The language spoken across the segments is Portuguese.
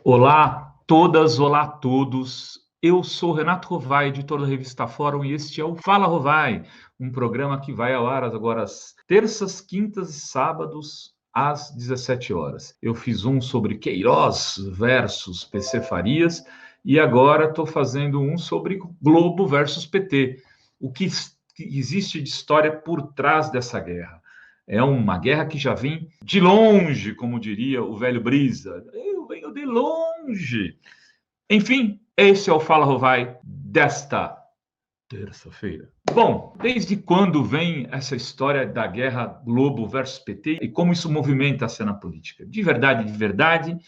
Olá todas, olá a todos. Eu sou Renato Rovai, editor da revista Fórum, e este é o Fala Rovai, um programa que vai ao ar agora às terças, quintas e sábados, às 17 horas. Eu fiz um sobre Queiroz versus PC Farias, e agora estou fazendo um sobre Globo versus PT. O que existe de história por trás dessa guerra? É uma guerra que já vem de longe, como diria o velho Brisa. Eu venho de longe. Enfim, esse é o Fala Rovai desta terça-feira. Bom, desde quando vem essa história da guerra Globo versus PT e como isso movimenta a cena política? De verdade,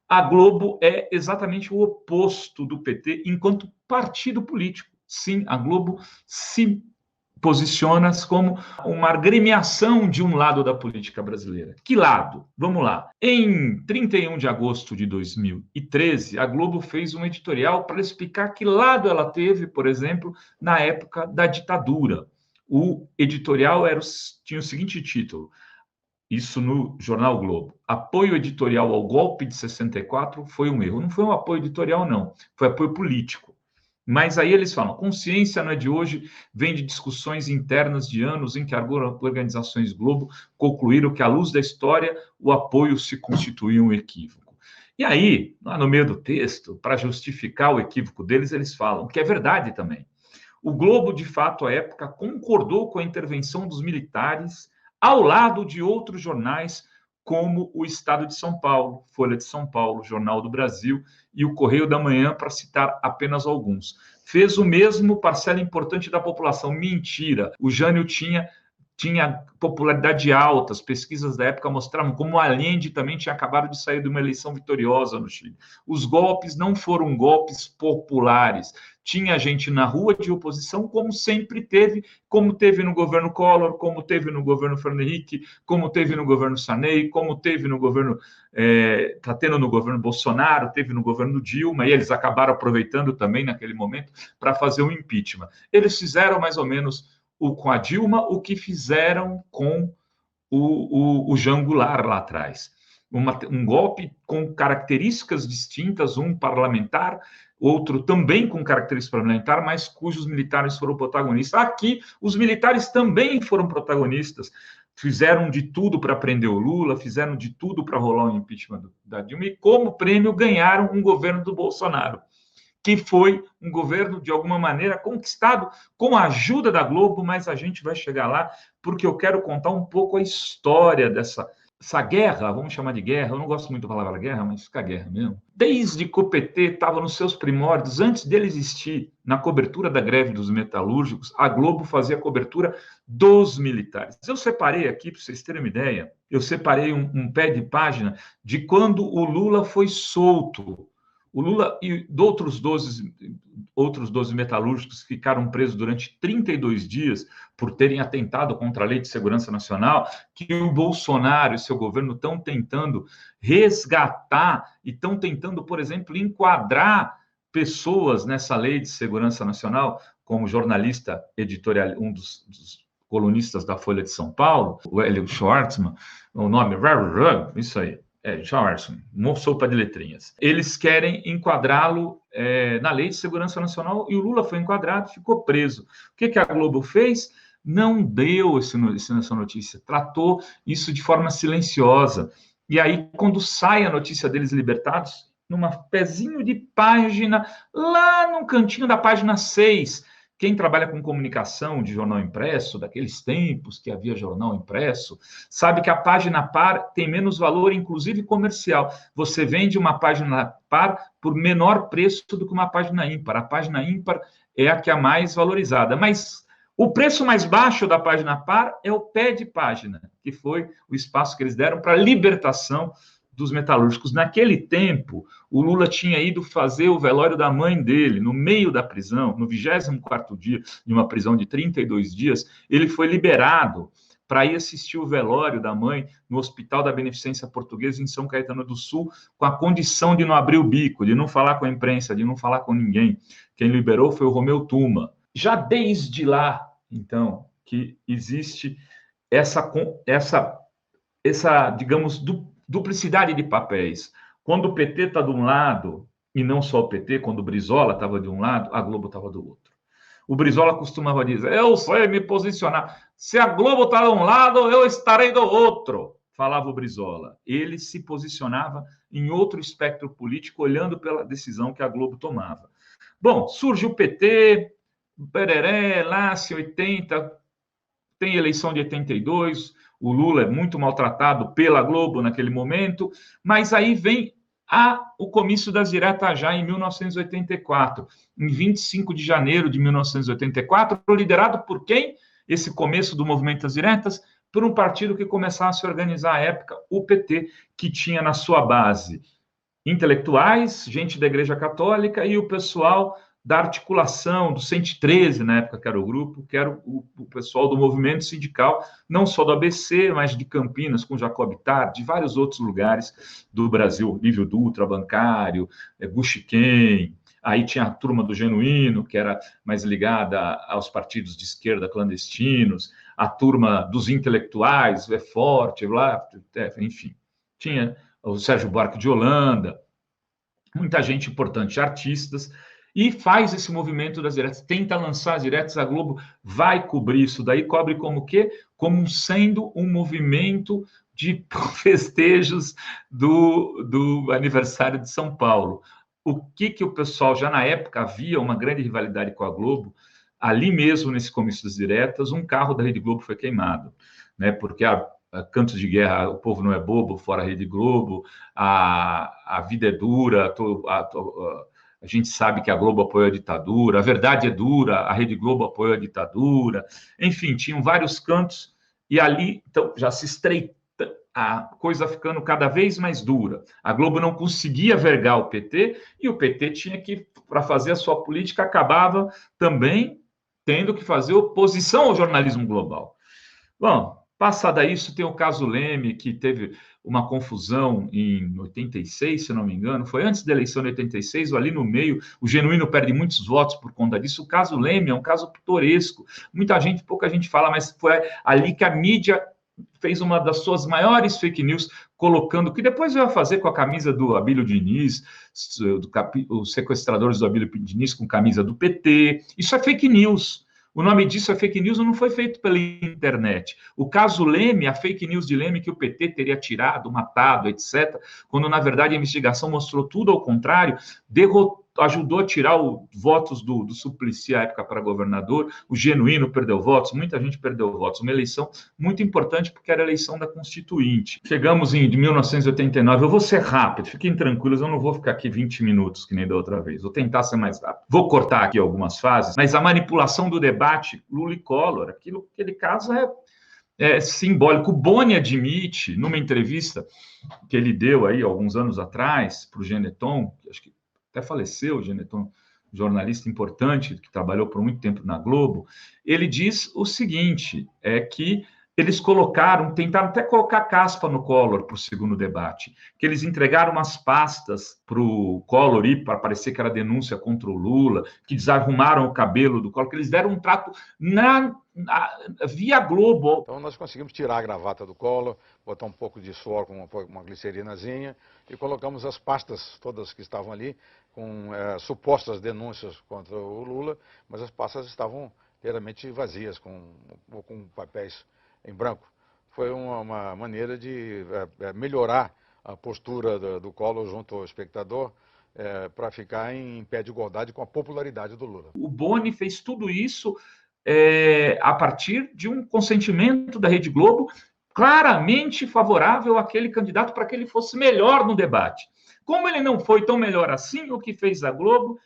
a Globo é exatamente o oposto do PT enquanto partido político. Sim, a Globo se posiciona-se como uma agremiação de um lado da política brasileira. Que lado? Vamos lá. Em 31 de agosto de 2013, a Globo fez um editorial para explicar que lado ela teve, por exemplo, na época da ditadura. O editorial tinha o seguinte título, isso no jornal Globo: apoio editorial ao golpe de 64 foi um erro. Não foi um apoio editorial, não. Foi apoio político. Mas aí eles falam, consciência não é de hoje, vem de discussões internas de anos em que organizações Globo concluíram que, à luz da história, o apoio se constituía um equívoco. E aí, lá no meio do texto, para justificar o equívoco deles, eles falam que é verdade também. O Globo, de fato, à época, concordou com a intervenção dos militares ao lado de outros jornais, como o Estado de São Paulo, Folha de São Paulo, Jornal do Brasil e o Correio da Manhã, para citar apenas alguns. Fez o mesmo parcela importante da população. Mentira. O Jânio tinha popularidade alta, as pesquisas da época mostravam como o Allende também tinha acabado de sair de uma eleição vitoriosa no Chile. Os golpes não foram golpes populares. Tinha gente na rua de oposição, como sempre teve, como teve no governo Collor, como teve no governo Fernando Henrique, como teve no governo Sarney, como teve no governo, está tendo no governo Bolsonaro, teve no governo Dilma, e eles acabaram aproveitando também naquele momento para fazer o impeachment. Eles fizeram mais ou menos com a Dilma o que fizeram com o Jean Goulart lá atrás. Um golpe com características distintas, um parlamentar, outro também com características parlamentares, mas cujos militares foram protagonistas. Aqui, os militares também foram protagonistas, fizeram de tudo para prender o Lula, fizeram de tudo para rolar o impeachment da Dilma, e como prêmio ganharam um governo do Bolsonaro, que foi um governo, de alguma maneira, conquistado com a ajuda da Globo, mas a gente vai chegar lá, porque eu quero contar um pouco a história dessa guerra, vamos chamar de guerra, eu não gosto muito da palavra guerra, mas fica guerra mesmo. Desde que o PT estava nos seus primórdios, antes dele existir, na cobertura da greve dos metalúrgicos, a Globo fazia a cobertura dos militares. Eu separei aqui, para vocês terem uma ideia, eu separei um pé de página de quando o Lula foi solto. O Lula e outros 12 metalúrgicos ficaram presos durante 32 dias por terem atentado contra a Lei de Segurança Nacional, que o Bolsonaro e seu governo estão tentando resgatar e estão tentando, por exemplo, enquadrar pessoas nessa Lei de Segurança Nacional, como jornalista editorial, um dos colunistas da Folha de São Paulo, o Hélio Schwartzman, o nome, isso aí. Schwartzman, sopa de letrinhas. Eles querem enquadrá-lo na Lei de Segurança Nacional, e o Lula foi enquadrado, ficou preso. O que a Globo fez? Não deu essa notícia, tratou isso de forma silenciosa. E aí, quando sai a notícia deles libertados, num pezinho de página, lá no cantinho da página 6, quem trabalha com comunicação de jornal impresso, daqueles tempos que havia jornal impresso, sabe que a página par tem menos valor, inclusive comercial. Você vende uma página par por menor preço do que uma página ímpar. A página ímpar é a que é a mais valorizada. Mas o preço mais baixo da página par é o pé de página, que foi o espaço que eles deram para a libertação dos metalúrgicos. Naquele tempo, o Lula tinha ido fazer o velório da mãe dele, no meio da prisão, no 24º dia de uma prisão de 32 dias, ele foi liberado para ir assistir o velório da mãe no Hospital da Beneficência Portuguesa em São Caetano do Sul, com a condição de não abrir o bico, de não falar com a imprensa, de não falar com ninguém. Quem liberou foi o Romeu Tuma. Já desde lá, então, que existe essa digamos, duplicidade de papéis. Quando o PT está de um lado, e não só o PT, quando o Brizola estava de um lado, a Globo estava do outro. O Brizola costumava dizer, eu sei me posicionar. Se a Globo está de um lado, eu estarei do outro, falava o Brizola. Ele se posicionava em outro espectro político, olhando pela decisão que a Globo tomava. Bom, surge o PT, pereré, nasce 80, tem eleição de 82, o Lula é muito maltratado pela Globo naquele momento, mas aí vem o comício das diretas já em 1984, em 25 de janeiro de 1984, liderado por quem? Esse começo do movimento das diretas, por um partido que começava a se organizar à época, o PT, que tinha na sua base intelectuais, gente da Igreja Católica e o pessoal da articulação, do 113, na época que era o grupo, que era o pessoal do movimento sindical, não só do ABC, mas de Campinas, com Jacob Tarde, de vários outros lugares do Brasil, Lívio Dutra, bancário, Buxiquem, aí tinha a turma do Genuíno, que era mais ligada aos partidos de esquerda clandestinos, a turma dos intelectuais, é forte, lá, enfim, tinha o Sérgio Buarque de Holanda, muita gente importante, artistas, e faz esse movimento das diretas, tenta lançar as diretas, a Globo vai cobrir isso daí, cobre como o quê? Como sendo um movimento de festejos do aniversário de São Paulo. O que o pessoal, já na época, havia uma grande rivalidade com a Globo, ali mesmo, nesse comício das diretas, um carro da Rede Globo foi queimado, né? Porque cantos de guerra, o povo não é bobo, fora a Rede Globo, a vida é dura, a gente sabe que a Globo apoia a ditadura, a verdade é dura, a Rede Globo apoia a ditadura, enfim, tinham vários cantos, e ali, então, já se estreita a coisa ficando cada vez mais dura. A Globo não conseguia vergar o PT, e o PT tinha que, para fazer a sua política, acabava também tendo que fazer oposição ao jornalismo global. Bom, passada isso, tem o caso Leme, que teve uma confusão em 86, se não me engano, foi antes da eleição de 86, ou ali no meio, o Genuíno perde muitos votos por conta disso. O caso Leme é um caso pitoresco, pouca gente fala, mas foi ali que a mídia fez uma das suas maiores fake news, colocando, que depois vai fazer com a camisa do Abílio Diniz, os sequestradores do Abílio Diniz com camisa do PT, isso é fake news. O nome disso é fake news, não foi feito pela internet. O caso Leme, a fake news de Leme, que o PT teria tirado, matado, etc., quando, na verdade, a investigação mostrou tudo ao contrário, ajudou a tirar os votos do Suplicy à época para governador, o Genuíno perdeu votos, muita gente perdeu votos. Uma eleição muito importante, porque era a eleição da Constituinte. Chegamos em 1989, eu vou ser rápido, fiquem tranquilos, eu não vou ficar aqui 20 minutos, que nem da outra vez, vou tentar ser mais rápido. Vou cortar aqui algumas fases, mas a manipulação do debate Lula e Collor, aquele caso é simbólico. O Boni admite, numa entrevista que ele deu aí alguns anos atrás para o Geneton, acho que até faleceu, o Geneton, jornalista importante, que trabalhou por muito tempo na Globo, ele diz o seguinte, que eles tentaram até colocar caspa no Collor para o segundo debate, que eles entregaram umas pastas para o Collor ir para parecer que era denúncia contra o Lula, que desarrumaram o cabelo do Collor, que eles deram um trato via Globo. Então nós conseguimos tirar a gravata do Collor, botar um pouco de suor com uma glicerinazinha e colocamos as pastas todas que estavam ali com supostas denúncias contra o Lula, mas as pastas estavam inteiramente vazias, com papéis em branco. Foi uma maneira de melhorar a postura do Collor junto ao espectador, para ficar em pé de igualdade com a popularidade do Lula. O Boni fez tudo isso a partir de um consentimento da Rede Globo claramente favorável àquele candidato para que ele fosse melhor no debate. Como ele não foi tão melhor assim, o que fez a Globo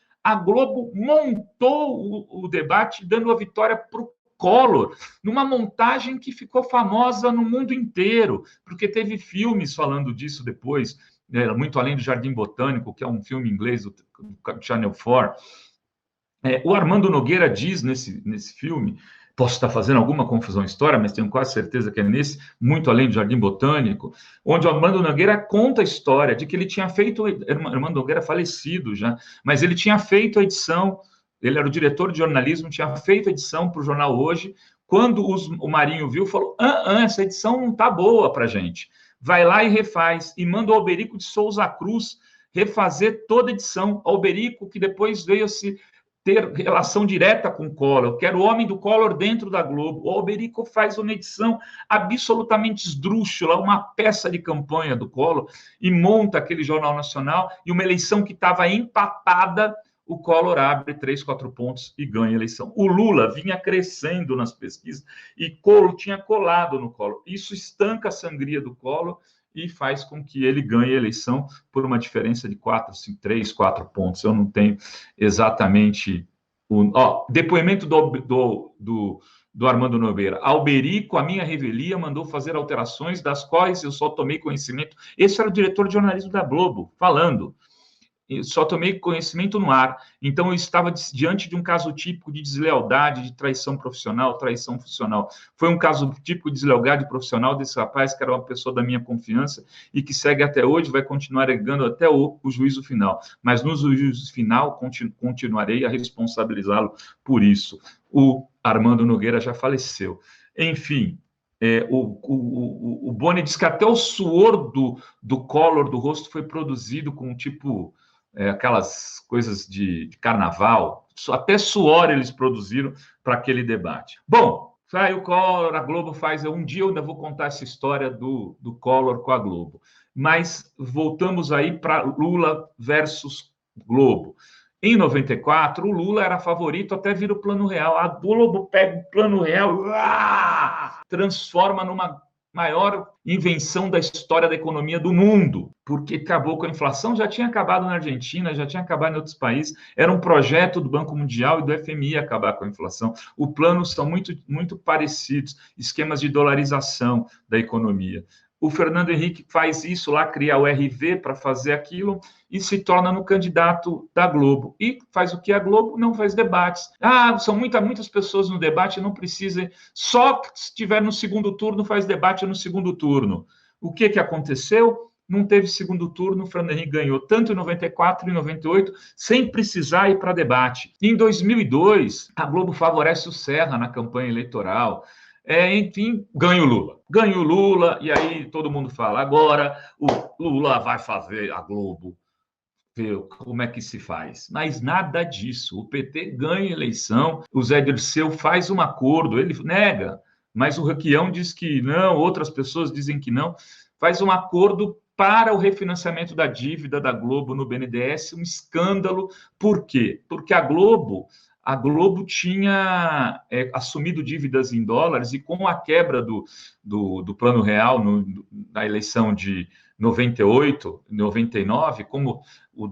montou o debate, dando a vitória para o Collor, numa montagem que ficou famosa no mundo inteiro, porque teve filmes falando disso depois, muito além do Jardim Botânico, que é um filme inglês do Channel 4. O Armando Nogueira diz nesse filme, posso estar fazendo alguma confusão histórica, mas tenho quase certeza que é nesse, muito além do Jardim Botânico, onde o Armando Nogueira conta a história de que ele tinha feito, Armando Nogueira falecido já, mas ele tinha feito a edição, ele era o diretor de jornalismo, tinha feito a edição para o jornal Hoje, quando o Marinho viu, falou, essa edição não está boa para a gente, vai lá e refaz, e manda o Alberico de Souza Cruz refazer toda a edição. Alberico, que depois veio a se ter relação direta com o Collor, que era o homem do Collor dentro da Globo. O Alberico faz uma edição absolutamente esdrúxula, uma peça de campanha do Collor, e monta aquele Jornal Nacional, e uma eleição que estava empatada, o Collor abre 3, 4 pontos e ganha a eleição. O Lula vinha crescendo nas pesquisas, e Collor tinha colado no Collor. Isso estanca a sangria do Collor, e faz com que ele ganhe a eleição por uma diferença de 4, 5, 3, 4 pontos. Eu não tenho exatamente... depoimento do Armando Nogueira. Alberico, a minha revelia, mandou fazer alterações das quais eu só tomei conhecimento. Esse era o diretor de jornalismo da Globo, falando. Eu só tomei conhecimento no ar. Então, eu estava diante de um caso típico de deslealdade, de traição profissional, traição funcional. Foi um caso típico de deslealdade profissional desse rapaz, que era uma pessoa da minha confiança e que segue até hoje, vai continuar ergando até o juízo final. Mas no juízo final, continuarei a responsabilizá-lo por isso. O Armando Nogueira já faleceu. Enfim, o Boni diz que até o suor do Collor, do rosto, foi produzido com tipo... aquelas coisas de carnaval, até suor eles produziram para aquele debate. Bom, sai o Collor, a Globo faz... Um dia eu ainda vou contar essa história do Collor com a Globo. Mas voltamos aí para Lula versus Globo. Em 94, o Lula era favorito até vir o Plano Real. A Globo pega o Plano Real, transforma numa maior invenção da história da economia do mundo, porque acabou com a inflação, já tinha acabado na Argentina, já tinha acabado em outros países, era um projeto do Banco Mundial e do FMI acabar com a inflação. Os planos são muito, muito parecidos, esquemas de dolarização da economia. O Fernando Henrique faz isso lá, cria o RV para fazer aquilo e se torna no candidato da Globo. E faz o que a Globo? Não faz debates. São muitas pessoas no debate, não precisa... Só se estiver no segundo turno, faz debate no segundo turno. O que aconteceu? Não teve segundo turno, o Fernando Henrique ganhou tanto em 94 e 98, sem precisar ir para debate. Em 2002, a Globo favorece o Serra na campanha eleitoral. Enfim, ganha o Lula. Ganha o Lula, e aí todo mundo fala, agora o Lula vai fazer a Globo, ver como é que se faz. Mas nada disso. O PT ganha a eleição, o Zé Dirceu faz um acordo, ele nega, mas o Requião diz que não, outras pessoas dizem que não, faz um acordo para o refinanciamento da dívida da Globo no BNDES, um escândalo. Por quê? Porque a Globo tinha assumido dívidas em dólares, e com a quebra do Plano Real na eleição de 98, 99, como o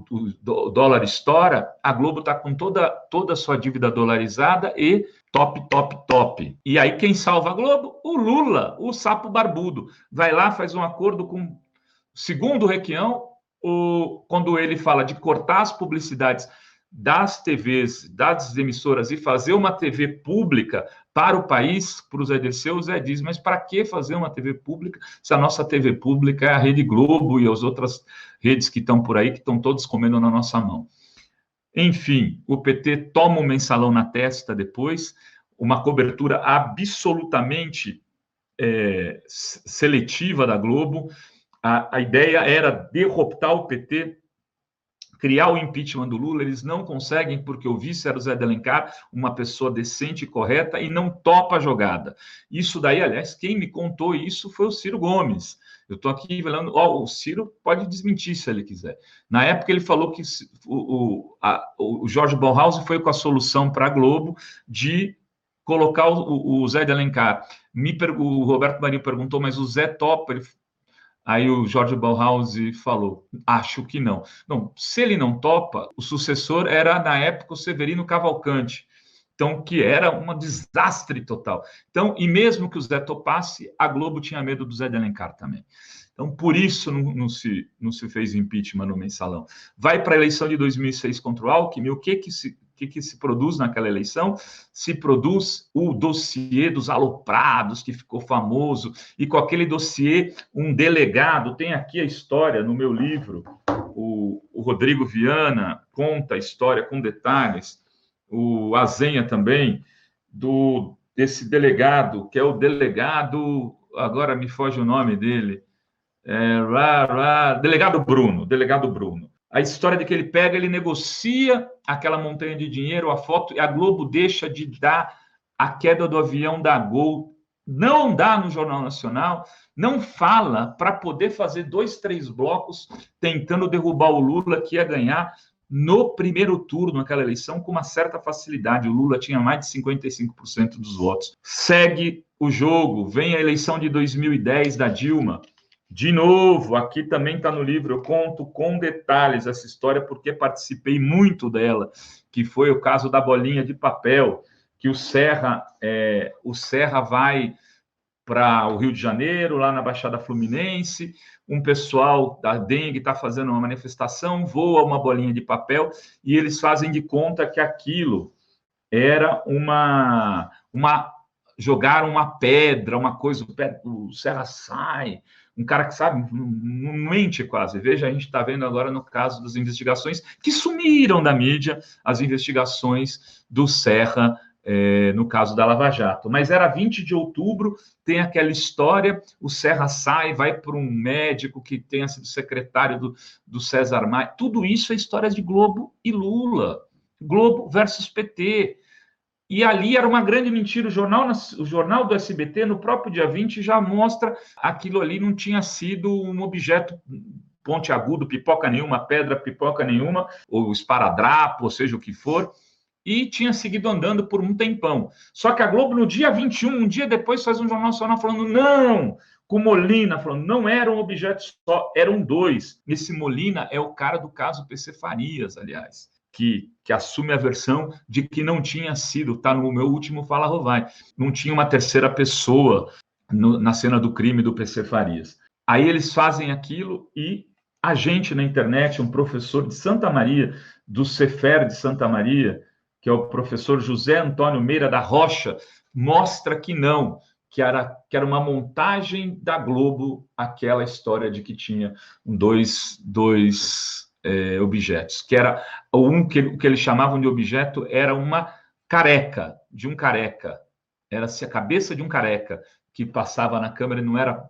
dólar estoura, a Globo está com toda a sua dívida dolarizada e top. E aí quem salva a Globo? O Lula, o sapo barbudo. Vai lá, faz um acordo com... Segundo o Requião, quando ele fala de cortar as publicidades das TVs, das emissoras, e fazer uma TV pública para o país, para o Zé Dirceu, o Zé diz, mas para que fazer uma TV pública se a nossa TV pública é a Rede Globo e as outras redes que estão por aí, que estão todos comendo na nossa mão? Enfim, o PT toma um mensalão na testa depois, uma cobertura absolutamente seletiva da Globo. A ideia era derrotar o PT, criar o impeachment do Lula. Eles não conseguem, porque o vice era o Zé de Alencar, uma pessoa decente e correta, e não topa a jogada. Isso daí, aliás, quem me contou isso foi o Ciro Gomes. Eu estou aqui falando, o Ciro pode desmentir se ele quiser. Na época ele falou que o Jorge Bornhausen foi com a solução para a Globo de colocar o Zé de Alencar. O Roberto Marinho perguntou, mas o Zé topa? Aí o Jorge Bornhausen falou, acho que não. Não, se ele não topa, o sucessor era, na época, o Severino Cavalcante, então, que era um desastre total. Então, e mesmo que o Zé topasse, a Globo tinha medo do Zé de Alencar também. Então, por isso não se fez impeachment no mensalão. Vai para a eleição de 2006 contra o Alckmin, o que se produz naquela eleição? Se produz o dossiê dos aloprados, que ficou famoso, e com aquele dossiê, um delegado, tem aqui a história no meu livro, o Rodrigo Viana conta a história com detalhes, o Azenha também, desse delegado, que é o delegado, agora me foge o nome dele, Delegado Bruno. A história de que ele negocia aquela montanha de dinheiro, a foto, e a Globo deixa de dar a queda do avião da Gol, não dá no Jornal Nacional, não fala para poder fazer 2, 3 blocos tentando derrubar o Lula, que ia ganhar no primeiro turno, naquela eleição, com uma certa facilidade. O Lula tinha mais de 55% dos votos. Segue o jogo, vem a eleição de 2010 da Dilma. De novo, aqui também está no livro, eu conto com detalhes essa história, porque participei muito dela, que foi o caso da bolinha de papel, que o Serra vai para o Rio de Janeiro, lá na Baixada Fluminense, um pessoal da dengue está fazendo uma manifestação, voa uma bolinha de papel, e eles fazem de conta que aquilo era jogaram uma pedra, uma coisa, o Serra sai, um cara que sabe, não mente quase. Veja, a gente está vendo agora no caso das investigações que sumiram da mídia, as investigações do Serra, no caso da Lava Jato. Mas era 20 de outubro, tem aquela história, o Serra sai, vai para um médico que tenha sido secretário do César Maia. Tudo isso é história de Globo e Lula. Globo versus PT. E ali era uma grande mentira. O jornal do SBT, no próprio dia 20, já mostra aquilo ali não tinha sido um objeto pontiagudo, pipoca nenhuma, pedra, pipoca nenhuma, ou esparadrapo, ou seja o que for, e tinha seguido andando por um tempão. Só que a Globo, no dia 21, um dia depois, faz um jornal nacional falando não, com Molina, falando não era um objeto só, eram 2. Esse Molina é o cara do caso PC Farias, aliás, que assume a versão de que não tinha sido, está no meu último Fala Rovai, não tinha uma terceira pessoa na cena do crime do PC Farias. Aí eles fazem aquilo e a gente na internet, um professor de Santa Maria, do Cefer de Santa Maria, que é o professor José Antônio Meira da Rocha, mostra que não, que era uma montagem da Globo, aquela história de que tinha dois objetos, que era o que eles chamavam de objeto era uma careca, de um careca, era-se a cabeça de um careca que passava na câmera, não era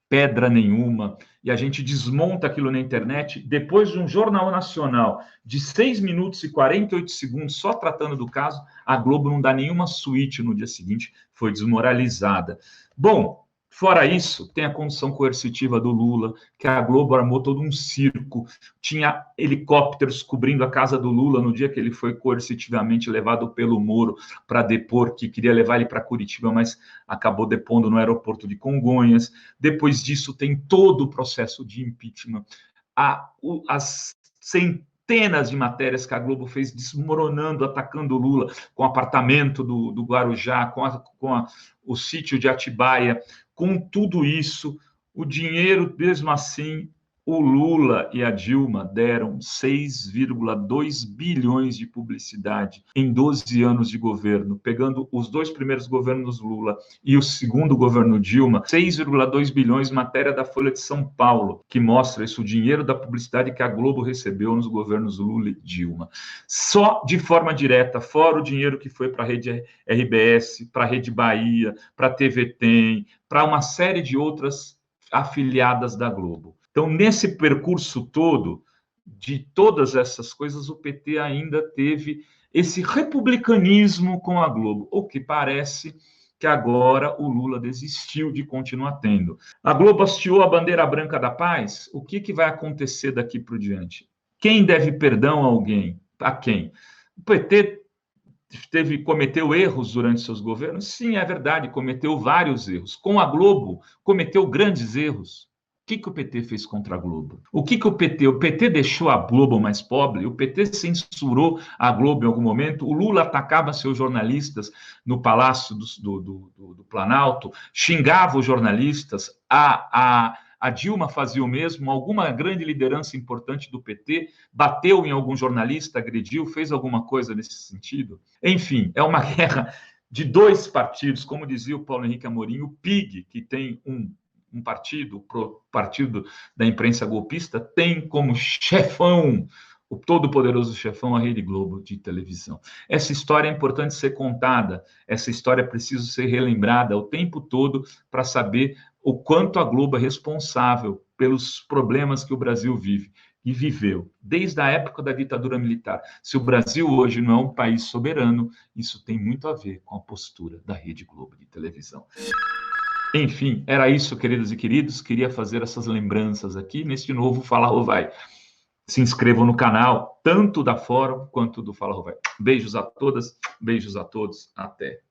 pedra nenhuma, e a gente desmonta aquilo na internet, depois de um jornal nacional de 6 minutos e 48 segundos só tratando do caso, a Globo não dá nenhuma suíte no dia seguinte, foi desmoralizada. Bom, fora isso, tem a condição coercitiva do Lula, que a Globo armou todo um circo, tinha helicópteros cobrindo a casa do Lula no dia que ele foi coercitivamente levado pelo Moro para depor, que queria levar ele para Curitiba, mas acabou depondo no aeroporto de Congonhas. Depois disso, tem todo o processo de impeachment. As centenas de matérias que a Globo fez desmoronando, atacando o Lula, com o apartamento do Guarujá, com o sítio de Atibaia. Com tudo isso, o dinheiro, mesmo assim, o Lula e a Dilma deram 6,2 bilhões de publicidade em 12 anos de governo, pegando os 2 primeiros governos Lula e o segundo governo Dilma, 6,2 bilhões, matéria da Folha de São Paulo, que mostra isso, o dinheiro da publicidade que a Globo recebeu nos governos Lula e Dilma. Só de forma direta, fora o dinheiro que foi para a Rede RBS, para a Rede Bahia, para a TV Tem, para uma série de outras afiliadas da Globo. Então, nesse percurso todo, de todas essas coisas, o PT ainda teve esse republicanismo com a Globo, o que parece que agora o Lula desistiu de continuar tendo. A Globo hasteou a bandeira branca da paz, o que vai acontecer daqui por diante? Quem deve perdão a alguém? A quem? O PT cometeu erros durante seus governos? Sim, é verdade, cometeu vários erros. Com a Globo, cometeu grandes erros. O que o PT fez contra a Globo? O PT? O PT deixou a Globo mais pobre? O PT censurou a Globo em algum momento? O Lula atacava seus jornalistas no Palácio do Planalto, xingava os jornalistas, a Dilma fazia o mesmo, alguma grande liderança importante do PT bateu em algum jornalista, agrediu, fez alguma coisa nesse sentido? Enfim, é uma guerra de 2 partidos, como dizia o Paulo Henrique Amorim, o PIG, que tem um partido, o partido da imprensa golpista, tem como chefão, o todo-poderoso chefão, a Rede Globo de televisão. Essa história é importante ser contada, essa história precisa ser relembrada o tempo todo para saber o quanto a Globo é responsável pelos problemas que o Brasil vive e viveu, desde a época da ditadura militar. Se o Brasil hoje não é um país soberano, isso tem muito a ver com a postura da Rede Globo de televisão. Enfim, era isso, queridas e queridos. Queria fazer essas lembranças aqui neste novo Fala Rovai. Se inscrevam no canal, tanto da Fórum quanto do Fala Rovai. Beijos a todas, beijos a todos. Até.